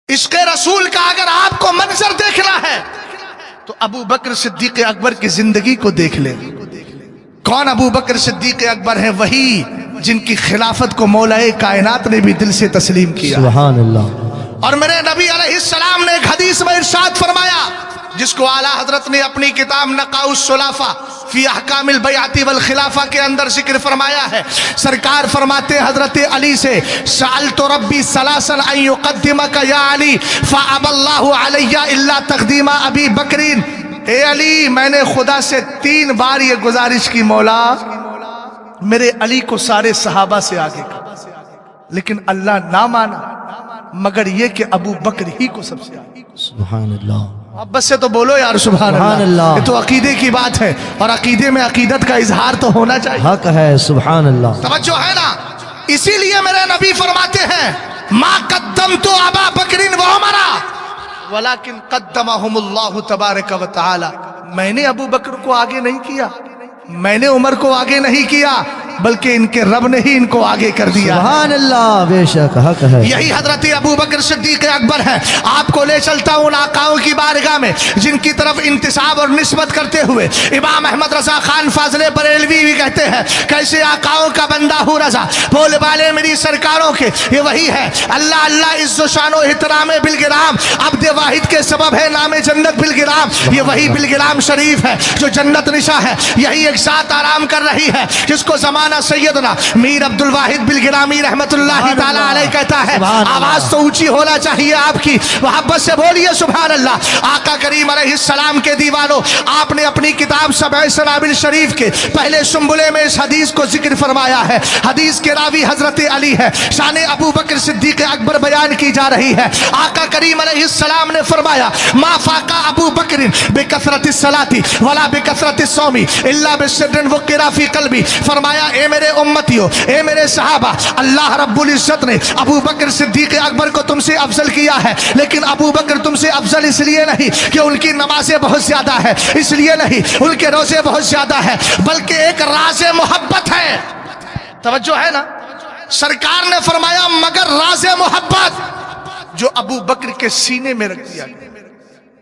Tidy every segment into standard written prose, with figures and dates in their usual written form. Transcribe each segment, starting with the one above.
عشق رسول کا اگر آپ کو منظر دیکھنا ہے تو ابو بکر صدیق اکبر کی زندگی کو دیکھ لیں۔ کون ابو بکر صدیق اکبر ہیں؟ وہی جن کی خلافت کو مولا کائنات نے بھی دل سے تسلیم کیا۔ سبحان اللہ۔ اور میرے نبی علیہ السلام نے ایک حدیث میں ارشاد فرمایا، جس کو اعلیٰ حضرت نے اپنی کتاب نقاء الصلافہ فی احکام البیعۃ والخلافہ کے اندر ذکر فرمایا ہے۔ سرکار فرماتے حضرت علی سے، سألت ربی ثلاثا ان یقدمک یا علی فابى اللہ علی الا تقدیم ابی بکرین۔ اے علی، میں نے خدا سے 3 بار یہ گزارش کی، مولا میرے علی کو سارے صحابہ سے آگے کر، لیکن اللہ نہ مانا مگر یہ کہ ابو بکر ہی کو سب سے آگے۔ سبحان اللہ۔ محبت سے تو بولو یار سبحان اللہ۔ یہ تو عقیدے کی بات ہے، اور عقیدے میں عقیدت کا اظہار تو ہونا چاہیے۔ حق ہے، سبحان اللہ۔ توجہ ہے نا؟ اسی لیے میرے نبی فرماتے ہیں، ما قدمت ابا بکر و عمر ولکن قدمہم اللہ تبارک و تعالی۔ میں نے ابو بکر کو آگے نہیں کیا، میں نے عمر کو آگے نہیں کیا، بلکہ ان کے رب نے ہی ان کو آگے کر دیا۔ سبحان اللہ، بے شک حق ہے۔ یہی حضرت ابو بکر صدیق اکبر ہے۔ آپ کو لے چلتا ہوں ان آقاؤں کی بارگاہ میں جن کی طرف انتساب اور نسبت کرتے ہوئے امام احمد رضا خان فاضل بریلوی بھی کہتے ہیں، کیسے آقاؤں کا بندہ ہوں رضا، بول بالے میری سرکاروں کے، یہ وہی ہے۔ اللہ اللہ عز و شان و احترام بالگرام، عبد واحد کے سبب ہے نام جنت بالگرام۔ یہ وہی بالگرام شریف ہے جو جنت نشا ہے۔ یہی ایک ذات آرام کر رہی ہے جس کو زمانہ سیدنا میر عبد الواحد بالگرامی رحمت اللہ تعالی علیہ کہتا ہے۔ آواز تو اونچی ہونا چاہیے آپ کی، محبت سے بولیے سبحان اللہ۔ آقا کریم علیہ السلام کے دیوانوں، آپ نے اپنی کتاب سبع سنابل شریف کے پہلے سنبلے میں اس حدیث کو ذکر فرمایا ہے۔ حدیث کے راوی حضرت علی ہے، شان ابو بکر صدیق اکبر بیان کی جا رہی ہے۔ آقا کریم علیہ السلام نے فرمایا، ما فاق ابو بکر بکثرت الصلاۃ ولا بکثرت الصوم الا بسر وقر فی قلبی۔ فرمایا، اے میرے امتیوں، اے میرے صحابہ، اللہ رب العزت نے ابو بکر صدیق اکبر کو تم سے افضل کیا ہے، لیکن ابو بکر تم سے افضل اس لیے نہیں کہ ان کی نمازیں بہت زیادہ ہے، اس لیے نہیں ان کے روزے بہت زیادہ ہے، بلکہ ایک راز محبت ہے۔ توجہ ہے نا؟ سرکار نے فرمایا مگر راز محبت جو ابو بکر کے سینے میں رکھ دیا گیا۔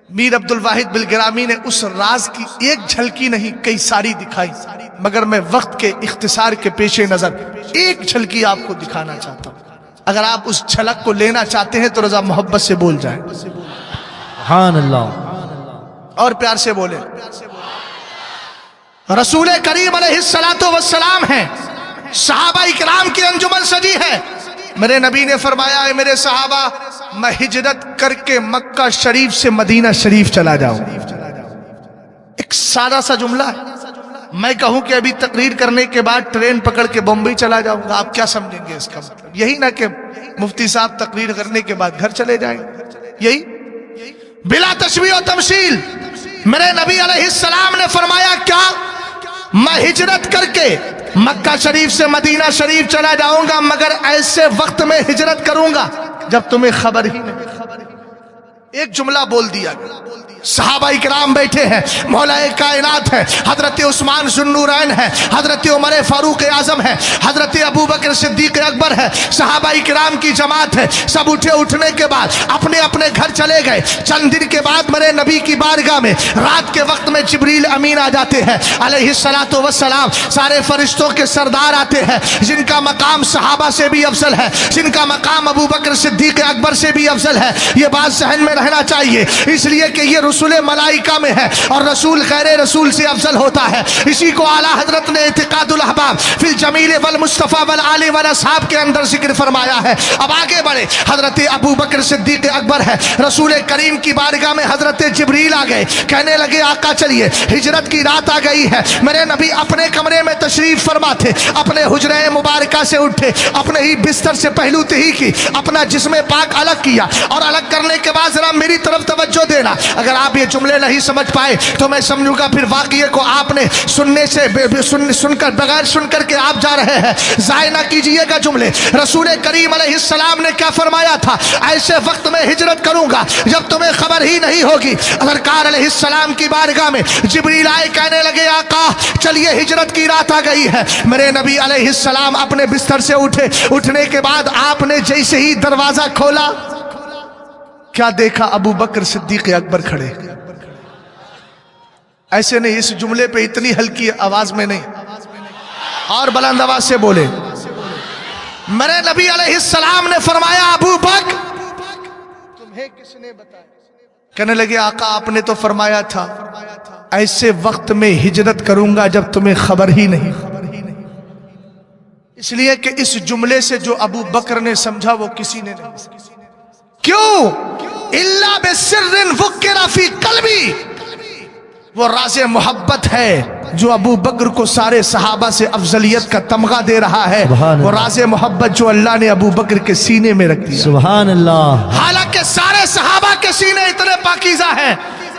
میر عبد الواحد بالگرامی نے اس راز کی ایک جھلکی نہیں کئی ساری دکھائی، مگر میں وقت کے اختصار کے پیش نظر ایک جھلکی آپ کو دکھانا چاہتا ہوں۔ اگر آپ اس جھلک کو لینا چاہتے ہیں تو رضا محبت سے بول جائیں، سبحان اللہ، اور پیار سے بولیں۔ رسول کریم علیہ السلام ہیں، صحابہ اکرام کی انجمن سجی ہے۔ میرے نبی نے فرمایا، اے میرے صحابہ، میں ہجرت کر کے مکہ شریف سے مدینہ شریف چلا جاؤں۔ ایک سادہ سا جملہ ہے۔ میں کہوں کہ ابھی تقریر کرنے کے بعد ٹرین پکڑ کے بمبئی چلا جاؤں گا، آپ کیا سمجھیں گے اس کا مطلب؟ یہی نہ کہ مفتی صاحب تقریر کرنے کے بعد گھر چلے جائیں، یہی بلا تشبیہ و تمثیل۔ میرے نبی علیہ السلام نے فرمایا، کیا میں ہجرت کر کے مکہ شریف سے مدینہ شریف چلا جاؤں گا، مگر ایسے وقت میں ہجرت کروں گا جب تمہیں خبر ہی نہیں۔ ایک جملہ بول دیا گیا، صحابہ اکرام بیٹھے ہیں، مولا کائنات ہے، حضرت عثمان ذو النورین ہے، حضرت عمر فاروق اعظم ہے، حضرت ابو بکر صدیق اکبر ہے، صحابہ اکرام کی جماعت ہے۔ سب اٹھنے کے بعد اپنے اپنے گھر چلے گئے۔ چند دن کے بعد میرے نبی کی بارگاہ میں رات کے وقت میں جبریل امین آ جاتے ہیں علیہ الصلوۃ والسلام۔ سارے فرشتوں کے سردار آتے ہیں، جن کا مقام صحابہ سے بھی افضل ہے، جن کا مقام ابو بکر صدیق اکبر سے بھی افضل ہے۔ یہ بات ذہن میں رہنا چاہیے، اس لیے کہ یہ رسول ملائکہ میں ہے، اور رسول غیر رسول سے افضل ہوتا ہے۔ اسی کو اعلیٰ حضرت نے اعتقاد الاحباب فی الجمیل والمصطفیٰ والآل والاصحاب کے اندر ذکر فرمایا ہے۔ اب آگے بڑھے، حضرت ابو بکر صدیق اکبر ہے، رسول کریم کی بارگاہ میں حضرت جبریل آ گئے، کہنے لگے آقا چلیے ہجرت کی رات آ گئی ہے۔ میرے نبی اپنے کمرے میں تشریف فرما تھے، اپنے حجرہ مبارکہ سے اٹھے، اپنے ہی بستر سے پہلو تہی کی، اپنا جسم پاک الگ کیا، اور الگ کرنے کے بعد ذرا میری طرف توجہ دینا۔ اگر آپ یہ جملے نہیں سمجھ پائے تو میں سمجھوں گا پھر واقعے کو آپ نے سننے سے سن کر بغیر سن کر کے آپ جا رہے ہیں، ضائع نہ کیجئے گا جملے۔ رسول کریم علیہ السلام نے کیا فرمایا تھا؟ ایسے وقت میں ہجرت کروں گا جب تمہیں خبر ہی نہیں ہوگی۔ سرکار علیہ السلام کی بارگاہ میں جبریل آئے، کہنے لگے آقا چلیے ہجرت کی رات آ گئی ہے۔ میرے نبی علیہ السلام اپنے بستر سے اٹھے، اٹھنے کے بعد آپ نے جیسے ہی دروازہ کھولا، کیا دیکھا؟ ابو بکر صدیق اکبر کھڑے. ایسے نہیں، اس جملے پہ اتنی ہلکی آواز میں نہیں، اور بلند آواز سے بولے. میرے نبی علیہ السلام نے فرمایا ابو بکر تمہیں کس نے بتایا؟ کہنے لگے آقا آپ نے تو فرمایا تھا ایسے وقت میں ہجرت کروں گا جب تمہیں خبر ہی نہیں. اس لیے کہ اس جملے سے جو ابو بکر نے سمجھا وہ کسی نے نہیں. کیوں؟ الا بسر فکر فی قلبی، وہ راز محبت ہے جو ابو بکر کو سارے صحابہ سے افضلیت کا تمغہ دے رہا ہے. وہ راز محبت جو اللہ نے ابو بکر کے سینے میں رکھ دیا. سبحان اللہ. حالانکہ سارے صحابہ کے سینے اتنے پاکیزہ ہیں.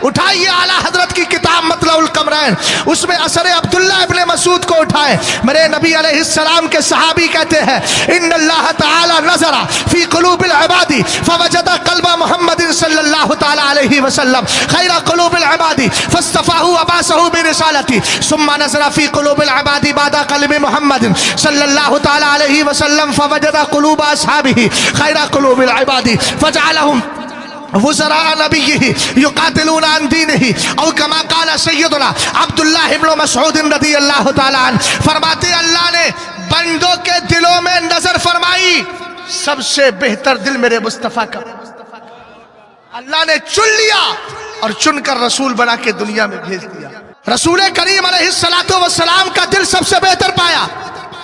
اٹھائیے اعلیٰ حضرت کی کتاب مطلع القمرین، اس میں اثر عبداللہ ابن مسعود کو اٹھائے. میرے نبی علیہ السلام کے صحابی کہتے ہیں ان اللہ تعالی نظر فی قلوب العباد فوجد قلب محمد صلی اللہ تعالی علیہ وسلم خیر قلوب العباد فاصطفاه وبعثه برسالته ثم نظر فی قلوب العباد بعد قلب محمد صلی اللہ تعالی علیہ وسلم فوجد قلوب اصحابه خیر قلوب العباد فجعلهم وزراء نبیہ یقاتلون عن دینہ، او کما قال سیدنا عبداللہ ابن مسعود رضی اللہ تعالی عنہ، فرماتے اللہ نے بندوں کے دلوں میں نظر فرمائی، سب سے بہتر دل میرے مصطفیٰ کا. اللہ نے چن لیا اور چن کر رسول بنا کے دنیا میں بھیج دیا. رسول کریم علیہ السلام کا دل سب سے بہتر پایا،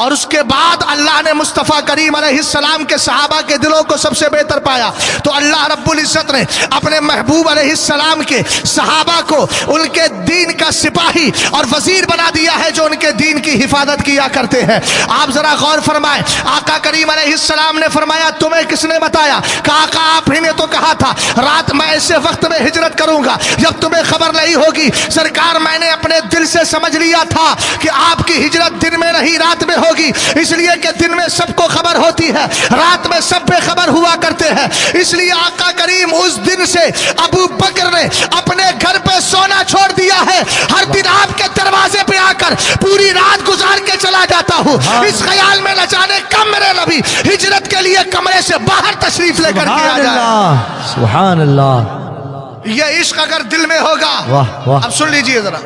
اور اس کے بعد اللہ نے مصطفیٰ کریم علیہ السلام کے صحابہ کے دلوں کو سب سے بہتر پایا. تو اللہ رب العزت نے اپنے محبوب علیہ السلام کے صحابہ کو ان کے دین کا سپاہی اور وزیر بنا دیا ہے جو ان کے دین کی حفاظت کیا کرتے ہیں. آپ ذرا غور فرمائیں، آقا کریم علیہ السلام نے فرمایا تمہیں کس نے بتایا؟ کہ آقا آپ ہی نے تو کہا تھا رات میں ایسے وقت میں ہجرت کروں گا جب تمہیں خبر نہیں ہوگی. سرکار میں نے اپنے دل سے سمجھ لیا تھا کہ آپ کی ہجرت دن میں نہیں رات میں ہوگی، اس لیے کہ دن میں سب کو خبر ہوتی ہے، رات میں سب بے خبر ہوا کرتے ہیں. اس لیے آقا کریم اس دن سے ابو بکر نے اپنے گھر پہ سونا چھوڑ دیا ہے. ہر دن آپ کے دروازے پہ آ کر پوری رات گزار کے چلا جاتا ہوں، اس خیال میں نہ جانے کب میرے نبی ہجرت کے لیے کمرے سے باہر تشریف لے کر کے آ جائے. سبحان اللہ. یہ عشق اگر دل میں ہوگا، اب سن لیجئے ذرا،